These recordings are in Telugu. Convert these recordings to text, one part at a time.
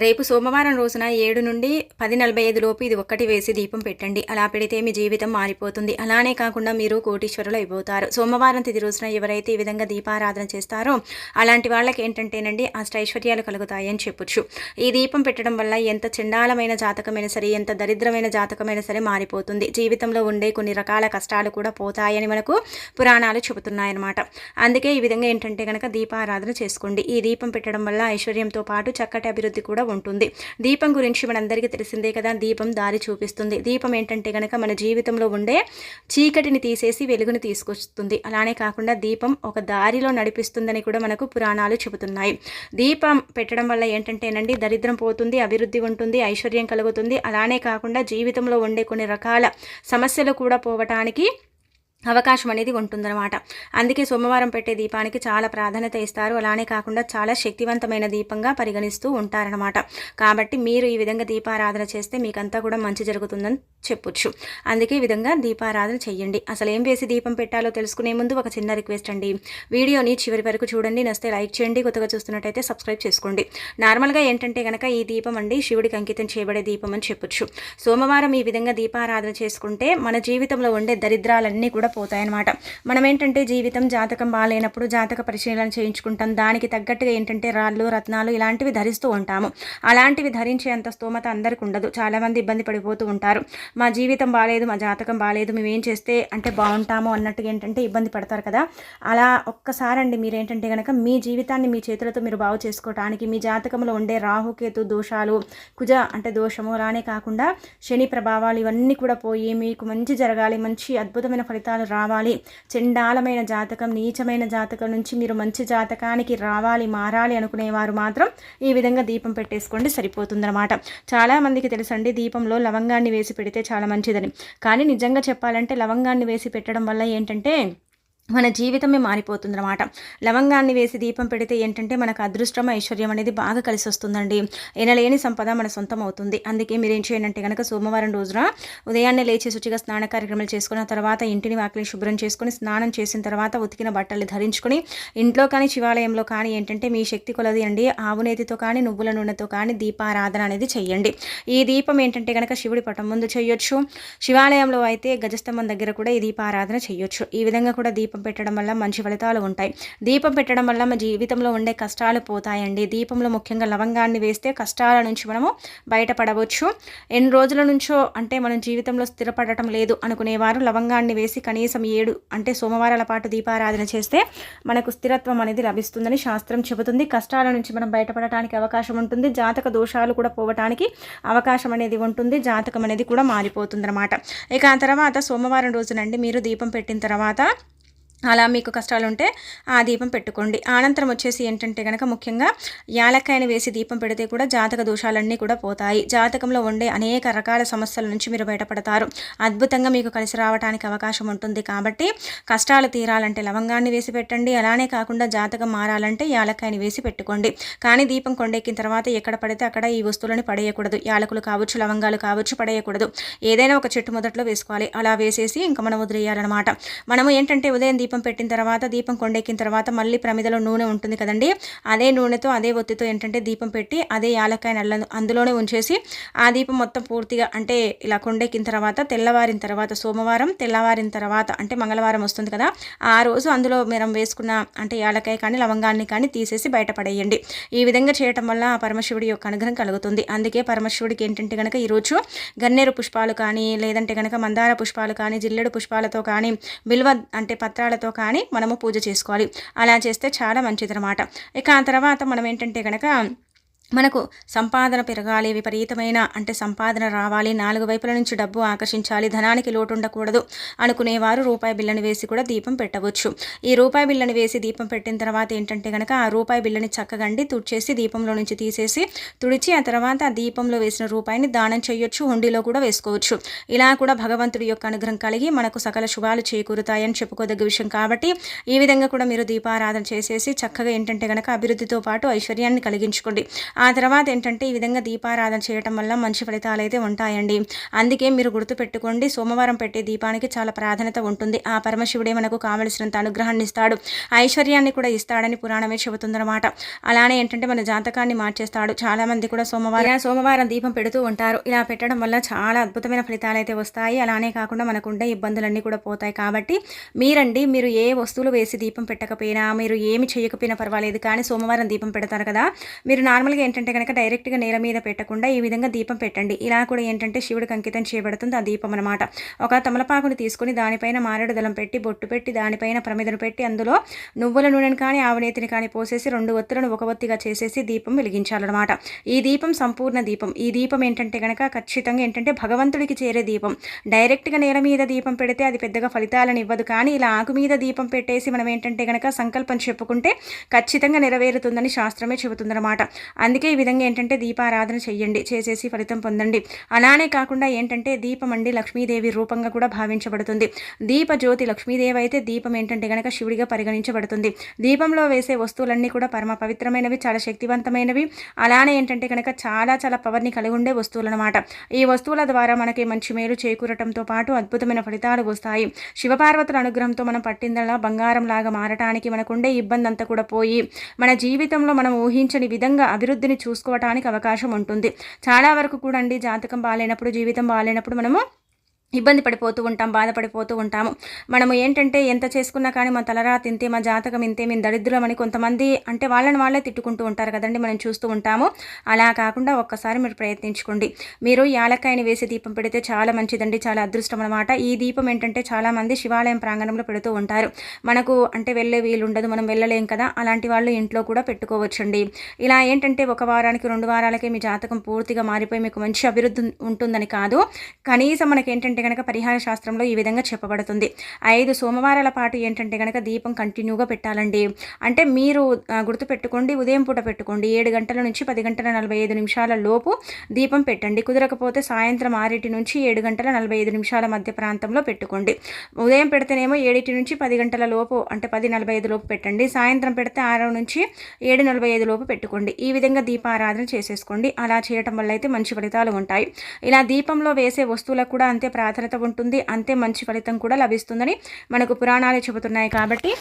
రేపు సోమవారం రోజున 7 నుండి 10:45 లోపు ఇది ఒక్కటి వేసి దీపం పెట్టండి. అలా పెడితే మీ జీవితం మారిపోతుంది. అలానే కాకుండా మీరు కోటీశ్వరులు అయిపోతారు. సోమవారం తిథి రోజున ఎవరైతే ఈ విధంగా దీపారాధన చేస్తారో అలాంటి వాళ్ళకి ఏంటంటేనండి అష్టైశ్వర్యాలు కలుగుతాయి అని చెప్పొచ్చు. ఈ దీపం పెట్టడం వల్ల ఎంత చండాలమైన జాతకమైన సరే, ఎంత దరిద్రమైన జాతకమైన సరే మారిపోతుంది. జీవితంలో ఉండే కొన్ని రకాల కష్టాలు కూడా పోతాయని మనకు పురాణాలు చెబుతున్నాయన్నమాట. అందుకే ఈ విధంగా ఏంటంటే కనుక దీపారాధన చేసుకోండి. ఈ దీపం పెట్టడం వల్ల ఐశ్వర్యంతో పాటు చక్కటి అభివృద్ధి కూడా ఉంటుంది. దీపం గురించి మనందరికీ తెలిసిందే కదా. దీపం దారి చూపిస్తుంది. దీపం ఏంటంటే కనుక మన జీవితంలో ఉండే చీకటిని తీసేసి వెలుగుని తీసుకొస్తుంది. అలానే కాకుండా దీపం ఒక దారిలో నడిపిస్తుందని కూడా మనకు పురాణాలు చెబుతున్నాయి. దీపం పెట్టడం వల్ల ఏంటంటేనండి దరిద్రం పోతుంది, అభివృద్ధి ఉంటుంది, ఐశ్వర్యం కలుగుతుంది. అలానే కాకుండా జీవితంలో ఉండే కొన్ని రకాల సమస్యలు కూడా పోవటానికి అవకాశం అనేది ఉంటుందన్నమాట. అందుకే సోమవారం పెట్టే దీపానికి చాలా ప్రాధాన్యత ఇస్తారు. అలానే కాకుండా చాలా శక్తివంతమైన దీపంగా పరిగణిస్తూ ఉంటారనమాట. కాబట్టి మీరు ఈ విధంగా దీపారాధన చేస్తే మీకంతా కూడా మంచి జరుగుతుందని చెప్పొచ్చు. అందుకే ఈ విధంగా దీపారాధన చెయ్యండి. అసలు ఏం వేసి దీపం పెట్టాలో తెలుసుకునే ముందు ఒక చిన్న రిక్వెస్ట్ అండి. వీడియోని చివరి వరకు చూడండి. నచ్చితే లైక్ చేయండి. కొత్తగా చూస్తున్నట్టయితే సబ్స్క్రైబ్ చేసుకోండి. నార్మల్గా ఏంటంటే కనుక ఈ దీపం అండి శివుడికి అంకితం చేయబడే దీపం అని చెప్పొచ్చు. సోమవారం ఈ విధంగా దీపారాధన చేసుకుంటే మన జీవితంలో ఉండే దరిద్రాలన్నీ కూడా పోతాయన్నమాట. మనం ఏంటంటే జీవితం జాతకం బాగాలేనప్పుడు జాతక పరిశీలన చేయించుకుంటాం. దానికి తగ్గట్టుగా ఏంటంటే రాళ్ళు రత్నాలు ఇలాంటివి ధరిస్తూ ఉంటాము. అలాంటివి ధరించేంత స్తోమత అందరికి ఉండదు. చాలామంది ఇబ్బంది పడిపోతూ ఉంటారు. మా జీవితం బాగాలేదు, మా జాతకం బాగాలేదు, మేము ఏం చేస్తే అంటే బాగుంటాము అన్నట్టుగా ఏంటంటే ఇబ్బంది పడతారు కదా. అలా ఒక్కసారండి మీరేంటంటే కనుక మీ జీవితాన్ని మీ చేతులతో మీరు బాగు చేసుకోవడానికి, మీ జాతకంలో ఉండే రాహుకేతు దోషాలు, కుజ అంటే దోషము, అలానే కాకుండా శని ప్రభావాలు ఇవన్నీ కూడా పోయి మీకు మంచి జరగాలి, మంచి అద్భుతమైన ఫలితాలు రావాలి, చండాలమైన జాతకం నీచమైన జాతకం నుంచి మీరు మంచి జాతకానికి రావాలి, మారాలి అనుకునేవారు మాత్రం ఈ విధంగా దీపం పెట్టేసుకోండి, సరిపోతుందన్నమాట. చాలామందికి తెలుసండి దీపంలో లవంగాన్ని వేసి పెడితే చాలా మంచిదని. కానీ నిజంగా చెప్పాలంటే లవంగాన్ని వేసి పెట్టడం వల్ల ఏంటంటే మన జీవితమే మారిపోతుందన్నమాట. లవంగాన్ని వేసి దీపం పెడితే ఏంటంటే మనకు అదృష్టం ఐశ్వర్యం అనేది బాగా కలిసి వస్తుందండి. ఎనలేని సంపద మన సొంతం అవుతుంది. అందుకే మీరు ఏం చేయండి కనుక సోమవారం రోజున ఉదయాన్నే లేచి శుచిగా స్నాన కార్యక్రమాలు చేసుకున్న తర్వాత ఇంటిని వాకిలి శుభ్రం చేసుకుని స్నానం చేసిన తర్వాత ఉతికిన బట్టలు ధరించుకొని ఇంట్లో కానీ శివాలయంలో కానీ ఏంటంటే మీ శక్తి కొలది అండి ఆవునేతితో కానీ నువ్వుల నూనెతో కానీ దీపారాధన అనేది చెయ్యండి. ఈ దీపం ఏంటంటే కనుక శివుడి పటం ముందు చేయొచ్చు. శివాలయంలో అయితే గజస్తంభం దగ్గర కూడా ఈ దీపారాధన చేయొచ్చు. ఈ విధంగా కూడా దీపం పెట్టడం వల్ల మంచి ఫలితాలు ఉంటాయి. దీపం పెట్టడం వల్ల మన జీవితంలో ఉండే కష్టాలు పోతాయండి. దీపంలో ముఖ్యంగా లవంగాన్ని వేస్తే కష్టాల నుంచి మనము బయటపడవచ్చు. ఎన్ని రోజుల నుంచో అంటే మనం జీవితంలో స్థిరపడటం లేదు అనుకునేవారు లవంగాన్ని వేసి కనీసం 7 అంటే సోమవారాల పాటు దీపారాధన చేస్తే మనకు స్థిరత్వం అనేది లభిస్తుందని శాస్త్రం చెబుతుంది. కష్టాల నుంచి మనం బయటపడటానికి అవకాశం ఉంటుంది. జాతక దోషాలు కూడా పోవటానికి అవకాశం అనేది ఉంటుంది. జాతకం అనేది కూడా మారిపోతుంది అన్నమాట. ఇక ఆ తర్వాత సోమవారం రోజునండి మీరు దీపం పెట్టిన తర్వాత అలా మీకు కష్టాలు ఉంటే ఆ దీపం పెట్టుకోండి. అనంతరం వచ్చేసి ఏంటంటే కనుక ముఖ్యంగా యాలక్కాయని వేసి దీపం పెడితే కూడా జాతక దోషాలన్నీ కూడా పోతాయి. జాతకంలో ఉండే అనేక రకాల సమస్యల నుంచి మీరు బయటపడతారు. అద్భుతంగా మీకు కలిసి రావడానికి అవకాశం ఉంటుంది. కాబట్టి కష్టాలు తీరాలంటే లవంగాన్ని వేసి పెట్టండి. అలానే కాకుండా జాతకం మారాలంటే యాలక్కాయని వేసి పెట్టుకోండి. కానీ దీపం కొండెక్కిన తర్వాత ఎక్కడ పడితే అక్కడ ఈ వస్తువులను పడేయకూడదు. యాలకులు కావచ్చు, లవంగాలు కావచ్చు పడేయకూడదు. ఏదైనా ఒక చెట్టు మొదట్లో వేసుకోవాలి. అలా వేసేసి ఇంకా మనం వదిలేయాలన్నమాట. మనము ఏంటంటే ఉదయం దీపం పెట్టిన తర్వాత దీపం కొండెక్కిన తర్వాత మళ్ళీ ప్రమిదలో నూనె ఉంటుంది కదండి. అదే నూనెతో అదే ఒత్తితో ఏంటంటే దీపం పెట్టి అదే యాలక్కాయ అందులోనే ఉంచేసి ఆ దీపం మొత్తం పూర్తిగా అంటే ఇలా కొండెక్కిన తర్వాత తెల్లవారిన తర్వాత సోమవారం తెల్లవారిన తర్వాత అంటే మంగళవారం వస్తుంది కదా, ఆ రోజు అందులో మనం వేసుకున్న అంటే యాలక్కాయ కానీ లవంగాన్ని కానీ తీసేసి బయటపడేయండి. ఈ విధంగా చేయటం వల్ల ఆ పరమశివుడి యొక్క అనుగ్రహం కలుగుతుంది. అందుకే పరమశివుడికి ఏంటంటే కనుక ఈరోజు గన్నేరు పుష్పాలు కానీ లేదంటే కనుక మందార పుష్పాలు కానీ జిల్లెడు పుష్పాలతో కానీ బిల్వ అంటే పత్రాలతో కానీ మనము పూజ చేసుకోవాలి. అలా చేస్తే చాలా మంచిదన్నమాట. ఇక ఆ తర్వాత మనం ఏంటంటే కనుక మనకు సంపాదన పెరగాలి, విపరీతమైన అంటే సంపాదన రావాలి, 4 వైపుల నుంచి డబ్బు ఆకర్షించాలి, ధనానికి లోటు ఉండకూడదు అనుకునేవారు రూపాయి బిల్లని వేసి కూడా దీపం పెట్టవచ్చు. ఈ రూపాయి బిల్లని వేసి దీపం పెట్టిన తర్వాత ఏంటంటే కనుక ఆ రూపాయి బిల్లని చక్కగండి తుడిచేసి దీపంలో నుంచి తీసేసి తుడిచి ఆ తర్వాత ఆ దీపంలో వేసిన రూపాయిని దానం చేయొచ్చు, హుండీలో కూడా వేసుకోవచ్చు. ఇలా కూడా భగవంతుడి యొక్క అనుగ్రహం కలిగి మనకు సకల శుభాలు చేకూరుతాయని చెప్పుకోదగ్గ విషయం. కాబట్టి ఈ విధంగా కూడా మీరు దీపారాధన చేసేసి చక్కగా ఏంటంటే కనుక అభివృద్ధితో పాటు ఐశ్వర్యాన్ని కలిగించుకోండి. ఆ తర్వాత ఏంటంటే ఈ విధంగా దీపారాధన చేయటం వల్ల మంచి ఫలితాలు అయితే ఉంటాయండి. అందుకే మీరు గుర్తుపెట్టుకోండి, సోమవారం పెట్టే దీపానికి చాలా ప్రాధాన్యత ఉంటుంది. ఆ పరమశివుడే మనకు కావలసినంత అనుగ్రహాన్ని ఇస్తాడు, ఐశ్వర్యాన్ని కూడా ఇస్తాడని పురాణమే చెబుతుందన్నమాట. అలానే ఏంటంటే మన జాతకాన్ని మార్చేస్తాడు. చాలామంది కూడా సోమవారం దీపం పెడుతూ ఉంటారు. ఇలా పెట్టడం వల్ల చాలా అద్భుతమైన ఫలితాలు అయితే వస్తాయి. అలానే కాకుండా మనకుండే ఇబ్బందులన్నీ కూడా పోతాయి. కాబట్టి మీరు ఏ వస్తువులు వేసి దీపం పెట్టకపోయినా, మీరు ఏమి చేయకపోయినా పర్వాలేదు, కానీ సోమవారం దీపం పెడతారు కదా, మీరు నార్మల్గా ఏంటంటే కనుక డైరెక్ట్గా నేల మీద పెట్టకుండా ఈ విధంగా దీపం పెట్టండి. ఇలా కూడా ఏంటంటే శివుడికి అంకితం చేయబడుతుంది ఆ దీపం అనమాట. ఒక తమలపాకుని తీసుకుని దానిపైన మారేడు దళం పెట్టి, బొట్టు పెట్టి, దానిపైన ప్రమిదను పెట్టి, అందులో నువ్వుల నూనెను కానీ ఆవునేతిని కానీ పోసేసి 2 ఒత్తులను ఒక ఒత్తిగా చేసేసి దీపం వెలిగించాలన్నమాట. ఈ దీపం సంపూర్ణ దీపం. ఈ దీపం ఏంటంటే కనుక ఖచ్చితంగా ఏంటంటే భగవంతుడికి చేరే దీపం. డైరెక్ట్గా నేల మీద దీపం పెడితే అది పెద్దగా ఫలితాలను ఇవ్వదు. కానీ ఇలా ఆకు మీద దీపం పెట్టేసి మనం ఏంటంటే కనుక సంకల్పం చెప్పుకుంటే ఖచ్చితంగా నెరవేరుతుందని శాస్త్రమే చెబుతుందన్నమాట. అందుకే ఈ విధంగా ఏంటంటే దీపారాధన చెయ్యండి, చేసేసి ఫలితం పొందండి. అలానే కాకుండా ఏంటంటే దీపం అండి లక్ష్మీదేవి రూపంగా కూడా భావించబడుతుంది. దీప జ్యోతి లక్ష్మీదేవి అయితే దీపం ఏంటంటే కనుక శివుడిగా పరిగణించబడుతుంది. దీపంలో వేసే వస్తువులన్నీ కూడా పరమ పవిత్రమైనవి, చాలా శక్తివంతమైనవి. అలానే ఏంటంటే కనుక చాలా చాలా పవర్ని కలిగి ఉండే వస్తువులు అనమాట. ఈ వస్తువుల ద్వారా మనకి మంచి మేలు చేకూరటంతో పాటు అద్భుతమైన ఫలితాలు వస్తాయి. శివపార్వతుల అనుగ్రహంతో మనం పట్టిందల్లా బంగారం లాగా మారటానికి, మనకుండే ఇబ్బంది అంతా కూడా పోయి మన జీవితంలో మనం ఊహించని విధంగా అభివృద్ధిని చూసుకోవటానికి అవకాశం ఉంటుంది. చాలా వరకు కూడా అండి జాతకం బాగాలేనప్పుడు, జీవితం బాగాలేనప్పుడు మనము ఇబ్బంది పడిపోతూ ఉంటాం, బాధపడిపోతూ ఉంటాము. మనము ఏంటంటే ఎంత చేసుకున్నా కానీ మా తలరాత ఇంతే, మా జాతకం ఇంతే, మేము దరిద్రమని కొంతమంది అంటే వాళ్ళని వాళ్ళే తిట్టుకుంటూ ఉంటారు కదండి, మనం చూస్తూ ఉంటాము. అలా కాకుండా ఒక్కసారి మీరు ప్రయత్నించుకోండి. మీరు యాలక్కాయని వేసి దీపం పెడితే చాలా మంచిదండి, చాలా అదృష్టం అనమాట. ఈ దీపం ఏంటంటే చాలామంది శివాలయం ప్రాంగణంలో పెడుతూ ఉంటారు. మనకు అంటే వెళ్ళే వీలు ఉండదు, మనం వెళ్ళలేం కదా, అలాంటి వాళ్ళు ఇంట్లో కూడా పెట్టుకోవచ్చండి. ఇలా ఏంటంటే 1 వారానికి 2 వారాలకే మీ జాతకం పూర్తిగా మారిపోయి మీకు మంచి అభివృద్ధి ఉంటుందని కాదు, కనీసం మనకేంటంటే కనుక పరిహార శాస్త్రంలో ఈ విధంగా చెప్పబడుతుంది. 5 సోమవారాల పాటు ఏంటంటే కనుక దీపం కంటిన్యూగా పెట్టాలండి. అంటే మీరు గుర్తుపెట్టుకోండి, ఉదయం పూట పెట్టుకోండి, 7 గంటల నుంచి 10 గంటల 45 నిమిషాల లోపు దీపం పెట్టండి. కుదరకపోతే సాయంత్రం 6 నుంచి 7 గంటల 45 నిమిషాల మధ్య ప్రాంతంలో పెట్టుకోండి. ఉదయం పెడితేనేమో 7 నుంచి 10 గంటల లోపు అంటే 10:45 లోపు పెట్టండి. సాయంత్రం పెడితే 6 నుంచి 7:45 లోపు పెట్టుకోండి. ఈ విధంగా దీపారాధన చేసేసుకోండి. అలా చేయటం వల్ల అయితే మంచి ఫలితాలు ఉంటాయి. ఇలా దీపంలో వేసే వస్తువులకు కూడా అంతే ప్రాధాన్యత ఉంటుంది, అంతే మంచి ఫలితం కూడా లభిస్తుందని మనకు పురాణాలు చెబుతున్నాయి. కాబట్టి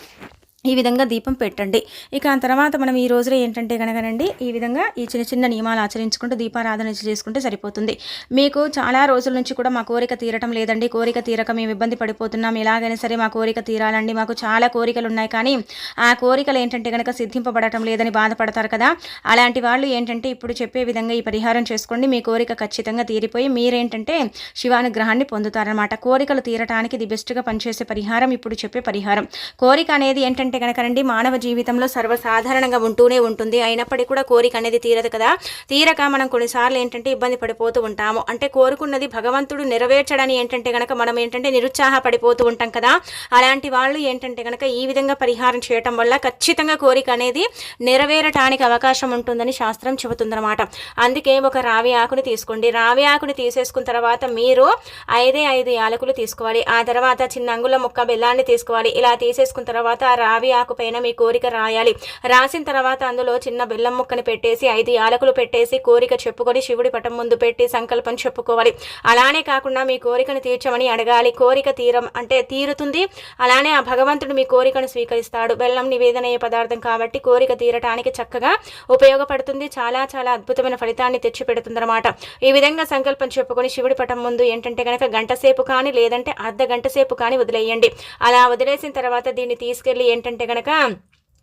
ఈ విధంగా దీపం పెట్టండి. ఇక ఆ తర్వాత మనం ఈ రోజులో ఏంటంటే కనుకనండి ఈ విధంగా ఈ చిన్న చిన్న నియమాలు ఆచరించుకుంటూ దీపారాధన చేసుకుంటే సరిపోతుంది. మీకు చాలా రోజుల నుంచి కూడా మా కోరిక తీరటం లేదండి, కోరిక తీరక మేము ఇబ్బంది పడిపోతున్నాం, ఎలాగైనా సరే మా కోరిక తీరాలండి, మాకు చాలా కోరికలు ఉన్నాయి కానీ ఆ కోరికలు ఏంటంటే కనుక సిద్ధింపబడటం లేదని బాధపడతారు కదా, అలాంటి వాళ్ళు ఏంటంటే ఇప్పుడు చెప్పే విధంగా ఈ పరిహారం చేసుకోండి. మీ కోరిక ఖచ్చితంగా తీరిపోయి మీరేంటంటే శివానుగ్రహాన్ని పొందుతారనమాట. కోరికలు తీరటానికి ది బెస్ట్గా పనిచేసే పరిహారం ఇప్పుడు చెప్పే పరిహారం. కోరిక అనేది ఏంటంటే కనుకనండి మానవ జీవితంలో సర్వసాధారణంగా ఉంటూనే ఉంటుంది. అయినప్పటికీ కూడా కోరిక అనేది తీరదు కదా, తీరక మనం కొన్నిసార్లు ఏంటంటే ఇబ్బంది పడిపోతూ ఉంటాము. అంటే కోరుకున్నది భగవంతుడు నెరవేర్చడని ఏంటంటే కనుక మనం ఏంటంటే నిరుత్సాహపడిపోతూ ఉంటాం కదా, అలాంటి వాళ్ళు ఏంటంటే కనుక ఈ విధంగా పరిహారం చేయటం వల్ల ఖచ్చితంగా కోరిక అనేది నెరవేరటానికి అవకాశం ఉంటుందని శాస్త్రం చెబుతుందన్నమాట. అందుకే ఒక రావి ఆకుని తీసుకోండి. రావి ఆకుని తీసేసుకున్న తర్వాత మీరు 5 యాలకులు తీసుకోవాలి. ఆ తర్వాత చిన్న అంగుళం ముక్క బెల్లాన్ని తీసుకోవాలి. ఇలా తీసేసుకున్న తర్వాత రావి ఆకు పైన మీ కోరిక రాయాలి. రాసిన తర్వాత అందులో చిన్న బెల్లం ముక్కని పెట్టేసి 5 యాలకులు పెట్టేసి కోరిక చెప్పుకొని శివుడి పటం ముందు పెట్టి సంకల్పం చెప్పుకోవాలి. అలానే కాకుండా మీ కోరికను తీర్చమని అడగాలి. కోరిక తీరుతుంది. అలానే ఆ భగవంతుడు మీ కోరికను స్వీకరిస్తాడు. బెల్లం నివేదనయ్యే పదార్థం కాబట్టి కోరిక తీరటానికి చక్కగా ఉపయోగపడుతుంది. చాలా చాలా అద్భుతమైన ఫలితాన్ని తెచ్చిపెడుతుందన్నమాట. ఈ విధంగా సంకల్పం చెప్పుకొని శివుడి పటం ముందు ఏంటంటే కనుక గంట సేపు కానీ లేదంటే అర్ధ గంట సేపు కానీ వదిలేయండి. అలా వదిలేసిన తర్వాత దీన్ని తీసుకెళ్ళి ఏంటంటే కనుక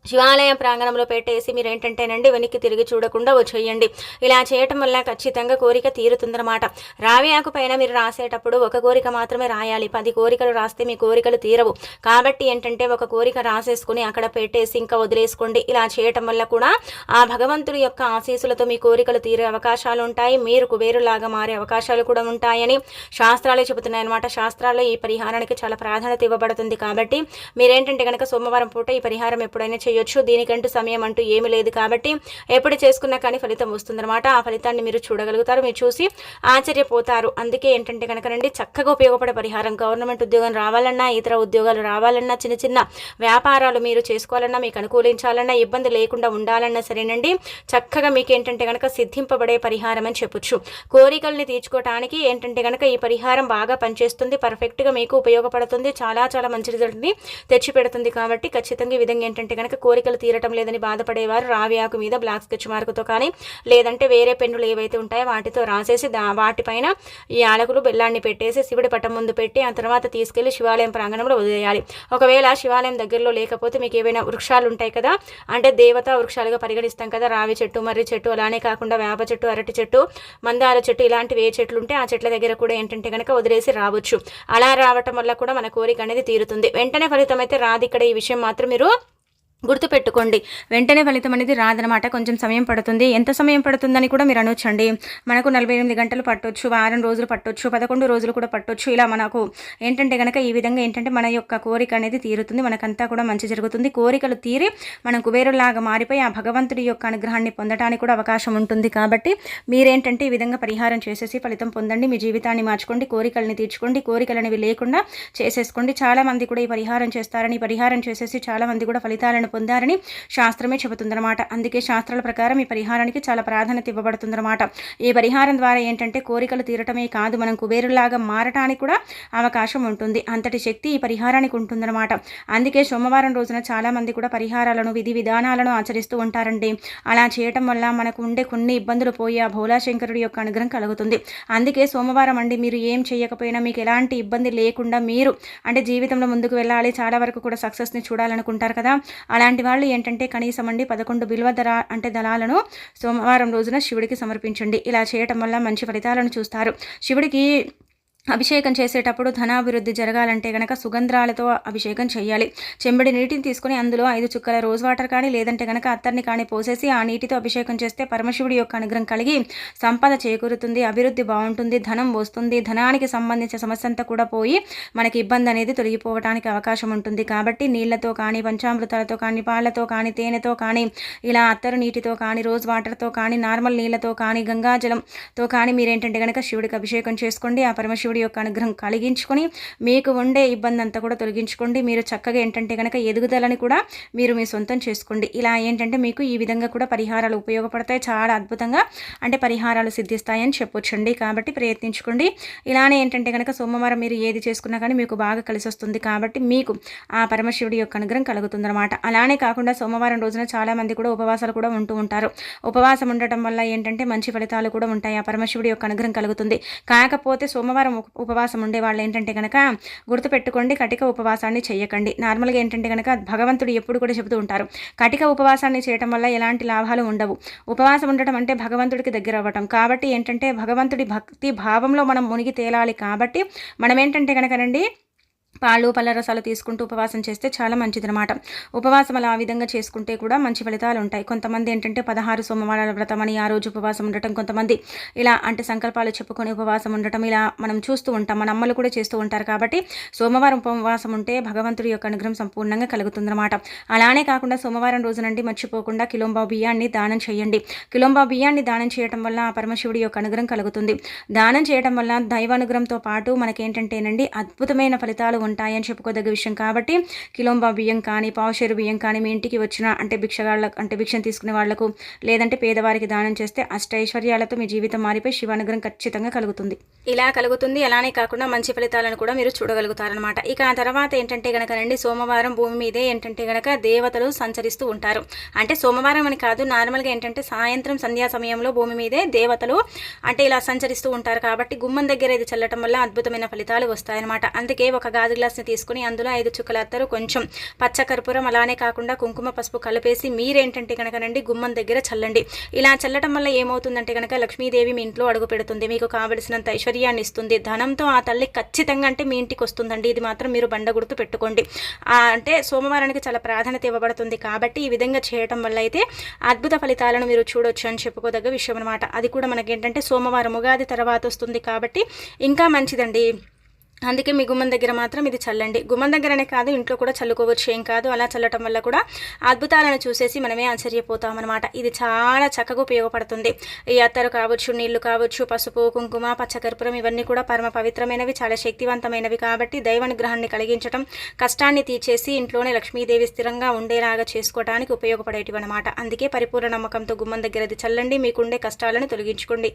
శివాలయం ప్రాంగణంలో పెట్టేసి మీరు ఏంటంటేనండి వెనక్కి తిరిగి చూడకుండా వచ్చేయండి. ఇలా చేయటం వల్ల ఖచ్చితంగా కోరిక తీరుతుందన్నమాట. రావి ఆకు పైన మీరు రాసేటప్పుడు ఒక కోరిక మాత్రమే రాయాలి. 10 కోరికలు రాస్తే మీ కోరికలు తీరవు. కాబట్టి ఏంటంటే ఒక కోరిక రాసేసుకుని అక్కడ పెట్టేసి ఇంకా వదిలేసుకోండి. ఇలా చేయటం వల్ల కూడా ఆ భగవంతుడి యొక్క ఆశీస్సులతో మీ కోరికలు తీరే అవకాశాలు ఉంటాయి. మీరు కుబేరులాగా మారే అవకాశాలు కూడా ఉంటాయని శాస్త్రాలే చెబుతున్నాయి అన్నమాట. శాస్త్రాల్లో ఈ పరిహారానికి చాలా ప్రాధాన్యత ఇవ్వబడుతుంది. కాబట్టి మీరేంటంటే కనుక సోమవారం పూట ఈ పరిహారం ఎప్పుడైనా చేయొచ్చు. దీనికంటూ సమయం అంటూ ఏమీ లేదు కాబట్టి ఎప్పుడు చేసుకున్నా కానీ ఫలితం వస్తుందన్నమాట. ఆ ఫలితాన్ని మీరు చూడగలుగుతారు, మీరు చూసి ఆశ్చర్యపోతారు. అందుకే ఏంటంటే కనుకనండి చక్కగా ఉపయోగపడే పరిహారం. గవర్నమెంట్ ఉద్యోగం రావాలన్నా, ఇతర ఉద్యోగాలు రావాలన్నా, చిన్న చిన్న వ్యాపారాలు మీరు చేసుకోవాలన్నా, మీకు అనుకూలించాలన్నా, ఇబ్బంది లేకుండా ఉండాలన్నా సరేనండి, చక్కగా మీకు ఏంటంటే కనుక సిద్ధింపబడే పరిహారం అని చెప్పొచ్చు. కోరికల్ని తీర్చుకోవటానికి ఏంటంటే కనుక ఈ పరిహారం బాగా పనిచేస్తుంది, పర్ఫెక్ట్గా మీకు ఉపయోగపడుతుంది, చాలా చాలా మంచి రిజల్ట్ని తెచ్చిపెడుతుంది. కాబట్టి ఖచ్చితంగా ఈ విధంగా ఏంటంటే కనుక కోరికలు తీరటం లేదని బాధపడేవారు రావి ఆకు మీద బ్లాక్ స్కెచ్ మార్కుతో కానీ, లేదంటే వేరే పెన్నులు ఏవైతే ఉంటాయో వాటితో రాసేసి వాటిపైన ఈ యాలకులు బెల్లాన్ని పెట్టేసి శివుడి పటం ముందు పెట్టి ఆ తర్వాత తీసుకెళ్లి శివాలయం ప్రాంగణంలో వదిలేయాలి. ఒకవేళ శివాలయం దగ్గరలో లేకపోతే మీకు ఏవైనా వృక్షాలు ఉంటాయి కదా, అంటే దేవతా వృక్షాలుగా పరిగణిస్తాం కదా, రావి చెట్టు, మర్రి చెట్టు, అలానే కాకుండా వేప చెట్టు, అరటి చెట్టు, మందార చెట్టు, ఇలాంటివి ఏ చెట్లు ఉంటే ఆ చెట్ల దగ్గర కూడా ఏంటంటే కనుక వదిలేసి రావచ్చు. అలా రావటం వల్ల కూడా మన కోరిక అనేది తీరుతుంది. వెంటనే ఫలితం అయితే రాదు. ఇక్కడ ఈ విషయం మాత్రం మీరు గుర్తుపెట్టుకోండి. వెంటనే ఫలితం అనేది రాదనమాట, కొంచెం సమయం పడుతుంది. ఎంత సమయం పడుతుందని కూడా మీరు అనొచ్చండి. మనకు 48 గంటలు పట్టొచ్చు, వారం రోజులు పట్టొచ్చు, 11 రోజులు కూడా పట్టొచ్చు. ఇలా మనకు ఏంటంటే కనుక ఈ విధంగా ఏంటంటే మన యొక్క కోరిక అనేది తీరుతుంది, మనకంతా కూడా మంచి జరుగుతుంది. కోరికలు తీరి మనం కుబేరులాగా మారిపోయి ఆ భగవంతుడి యొక్క అనుగ్రహాన్ని పొందడానికి కూడా అవకాశం ఉంటుంది. కాబట్టి మీరేంటంటే ఈ విధంగా పరిహారం చేసేసి ఫలితం పొందండి, మీ జీవితాన్ని మార్చుకోండి, కోరికల్ని తీర్చుకోండి, కోరికలు అనేవి లేకుండా చేసేసుకోండి. చాలామంది కూడా ఈ పరిహారం చేస్తారని, పరిహారం చేసేసి చాలామంది కూడా ఫలితాలను పొందారని శాస్త్రమే చెబుతుందన్నమాట. అందుకే శాస్త్రాల ప్రకారం ఈ పరిహారానికి చాలా ప్రాధాన్యత ఇవ్వబడుతుందన్నమాట. ఈ పరిహారం ద్వారా ఏంటంటే కోరికలు తీరటమే కాదు, మనం కుబేరులాగా మారటానికి కూడా అవకాశం ఉంటుంది. అంతటి శక్తి ఈ పరిహారానికి ఉంటుందన్నమాట. అందుకే సోమవారం రోజున చాలామంది కూడా పరిహారాలను, విధి విధానాలను ఆచరిస్తూ ఉంటారండి. అలా చేయటం వల్ల మనకు ఉండే కొన్ని ఇబ్బందులు పోయి ఆ భోలాశంకరుడి యొక్క అనుగ్రహం కలుగుతుంది. అందుకే సోమవారం అండి మీరు ఏం చేయకపోయినా మీకు ఎలాంటి ఇబ్బంది లేకుండా మీరు అంటే జీవితంలో ముందుకు వెళ్ళాలి, చాలా వరకు కూడా సక్సెస్ని చూడాలనుకుంటారు కదా, అలాంటి వాళ్ళు ఏంటంటే కనీసం అండి 11 బిల్వ దళాలను సోమవారం రోజున శివుడికి సమర్పించండి. ఇలా చేయటం వల్ల మంచి ఫలితాలను చూస్తారు. శివుడికి అభిషేకం చేసేటప్పుడు ధనాభివృద్ధి జరగాలంటే కనుక సుగంధ్రాలతో అభిషేకం చేయాలి. చెంబడి నీటిని తీసుకుని అందులో 5 చుక్కల రోజ్ వాటర్ కానీ లేదంటే కనుక అత్తర్ని కానీ పోసేసి ఆ నీటితో అభిషేకం చేస్తే పరమశివుడి యొక్క అనుగ్రహం కలిగి సంపద చేకూరుతుంది, అభివృద్ధి బాగుంటుంది, ధనం వస్తుంది, ధనానికి సంబంధించిన సమస్య అంతా కూడా పోయి మనకి ఇబ్బంది అనేది తొలగిపోవడానికి అవకాశం ఉంటుంది. కాబట్టి నీళ్లతో కానీ, పంచామృతాలతో కానీ, పాలతో కానీ, తేనెతో కానీ, ఇలా అత్తరు నీటితో కానీ, రోజ్ వాటర్తో కానీ, నార్మల్ నీళ్లతో కానీ, గంగాజలంతో కానీ మీరేంటంటే కనుక శివుడికి అభిషేకం చేసుకోండి. ఆ పరమశివుడి యొక్క అనుగ్రహం కలిగించుకొని మీకు ఉండే ఇబ్బంది అంతా కూడా తొలగించుకోండి. మీరు చక్కగా ఏంటంటే కనుక ఎదుగుదలని కూడా మీరు మీ సొంతం చేసుకోండి. ఇలా ఏంటంటే మీకు ఈ విధంగా కూడా పరిహారాలు ఉపయోగపడతాయి, చాలా అద్భుతంగా అంటే పరిహారాలు సిద్ధిస్తాయని చెప్పొచ్చండి. కాబట్టి ప్రయత్నించుకోండి. ఇలానే ఏంటంటే కనుక సోమవారం మీరు ఏది చేసుకున్నా కానీ మీకు బాగా కలిసి వస్తుంది. కాబట్టి మీకు ఆ పరమశివుడి యొక్క అనుగ్రహం కలుగుతుందన్నమాట. అలానే కాకుండా సోమవారం రోజున చాలామంది కూడా ఉపవాసాలు కూడా ఉంటూ ఉంటారు. ఉపవాసం ఉండటం వల్ల ఏంటంటే మంచి ఫలితాలు కూడా ఉంటాయి, ఆ పరమశివుడి యొక్క అనుగ్రహం కలుగుతుంది. కాకపోతే సోమవారం ఉపవాసం ఉండే వాళ్ళు ఏంటంటే కనుక గుర్తుపెట్టుకోండి, కటిక ఉపవాసాన్ని చేయకండి. నార్మల్గా ఏంటంటే కనుక భగవంతుడు ఎప్పుడు కూడా చెబుతూ ఉంటారు, కటిక ఉపవాసాన్ని చేయటం వల్ల ఎలాంటి లాభాలు ఉండవు. ఉపవాసం ఉండటం అంటే భగవంతుడికి దగ్గర అవ్వటం. కాబట్టి ఏంటంటే భగవంతుడి భక్తి భావంలో మనం మునిగి తేలాలి. కాబట్టి మనం ఏంటంటే కనుకనండి పాలు పళ్ళ రసాలు తీసుకుంటూ ఉపవాసం చేస్తే చాలా మంచిదన్నమాట. ఉపవాసం అలా ఆ విధంగా చేసుకుంటే కూడా మంచి ఫలితాలు ఉంటాయి. కొంతమంది ఏంటంటే 16 సోమవారాల వ్రతం అని ఆ రోజు ఉపవాసం ఉండటం, కొంతమంది ఇలా అంటే సంకల్పాలు చెప్పుకొని ఉపవాసం ఉండటం, ఇలా మనం చూస్తూ ఉంటాం. మన అమ్మలు కూడా చేస్తూ ఉంటారు. కాబట్టి సోమవారం ఉపవాసం ఉంటే భగవంతుడి యొక్క అనుగ్రహం సంపూర్ణంగా కలుగుతుందన్నమాట. అలానే కాకుండా సోమవారం రోజునండి మర్చిపోకుండా కిలోంబావు బియ్యాన్ని దానం చేయండి. కిలోంబావు బియ్యాన్ని దానం చేయడం వల్ల ఆ పరమశివుడి యొక్క అనుగ్రహం కలుగుతుంది. దానం చేయడం వల్ల దైవానుగ్రహంతో పాటు మనకేంటంటేనండి అద్భుతమైన ఫలితాలు ఉంటాయని చెప్పుకోదగ్గ విషయం. కాబట్టి కిలోంబా బియ్యం కానీ, పావుషేరు బియ్యం కానీ మీ ఇంటికి వచ్చిన అంటే భిక్షగాళ్ళకు అంటే భిక్షను తీసుకునే వాళ్లకు లేదంటే పేదవారికి దానం చేస్తే అష్టైశ్వర్యాలతో మీ జీవితం మారిపోయి శివానుగ్రహం ఖచ్చితంగా కలుగుతుంది. ఇలా కలుగుతుంది. అలానే కాకుండా మంచి ఫలితాలను కూడా మీరు చూడగలుగుతారనమాట. ఇక ఆ తర్వాత ఏంటంటే గనక రండి సోమవారం భూమి మీదే ఏంటంటే గనక దేవతలు సంచరిస్తూ ఉంటారు. అంటే సోమవారం అని కాదు, నార్మల్గా ఏంటంటే సాయంత్రం సంధ్యా సమయంలో భూమి మీదే దేవతలు అంటే ఇలా సంచరిస్తూ ఉంటారు. కాబట్టి గుమ్మం దగ్గర ఇది చల్లటం వల్ల అద్భుతమైన ఫలితాలు వస్తాయన్నమాట. అందుకే ఒక గాజు గ్లాస్ని తీసుకుని అందులో 5 చుక్కల అత్తరు, కొంచెం పచ్చకర్పూరం, అలానే కాకుండా కుంకుమ పసుపు కలిపేసి మీరేంటంటే కనుకనండి గుమ్మం దగ్గర చల్లండి. ఇలా చల్లటం వల్ల ఏమవుతుందంటే కనుక లక్ష్మీదేవి మీ ఇంట్లో అడుగు పెడుతుంది, మీకు కావలసినంత ఐశ్వర్యాన్ని ఇస్తుంది, ధనంతో ఆ తల్లి ఖచ్చితంగా అంటే మీ ఇంటికి వస్తుందండి. ఇది మాత్రం మీరు బండ గుర్తు పెట్టుకోండి. అంటే సోమవారానికి చాలా ప్రాధాన్యత ఇవ్వబడుతుంది. కాబట్టి ఈ విధంగా చేయటం వల్ల అయితే అద్భుత ఫలితాలను మీరు చూడొచ్చు అని చెప్పుకోదగ్గ విషయం అనమాట. అది కూడా మనకి ఏంటంటే సోమవారం ఉగాది తర్వాత వస్తుంది కాబట్టి ఇంకా మంచిదండి. అందుకే మీ గుమ్మం దగ్గర మాత్రం ఇది చల్లండి. గుమ్మం దగ్గరనే కాదు, ఇంట్లో కూడా చల్లుకోవచ్చు, ఏం కాదు. అలా చల్లటం వల్ల కూడా అద్భుతాలను చూసేసి మనమే ఆశ్చర్యపోతామన్నమాట. ఇది చాలా చక్కగా ఉపయోగపడుతుంది. ఈ అత్తరు కావచ్చు, నీళ్లు కావచ్చు, పసుపు, కుంకుమ, పచ్చకర్పూరం ఇవన్నీ కూడా పరమ పవిత్రమైనవి, చాలా శక్తివంతమైనవి. కాబట్టి దైవానుగ్రహాన్ని కలిగించడం, కష్టాన్ని తీర్చేసి ఇంట్లోనే లక్ష్మీదేవి స్థిరంగా ఉండేలాగా చేసుకోవడానికి ఉపయోగపడేటివి అనమాట. అందుకే పరిపూర్ణ నమ్మకంతో గుమ్మం దగ్గర ఇది చల్లండి, మీకుండే కష్టాలను తొలగించుకోండి.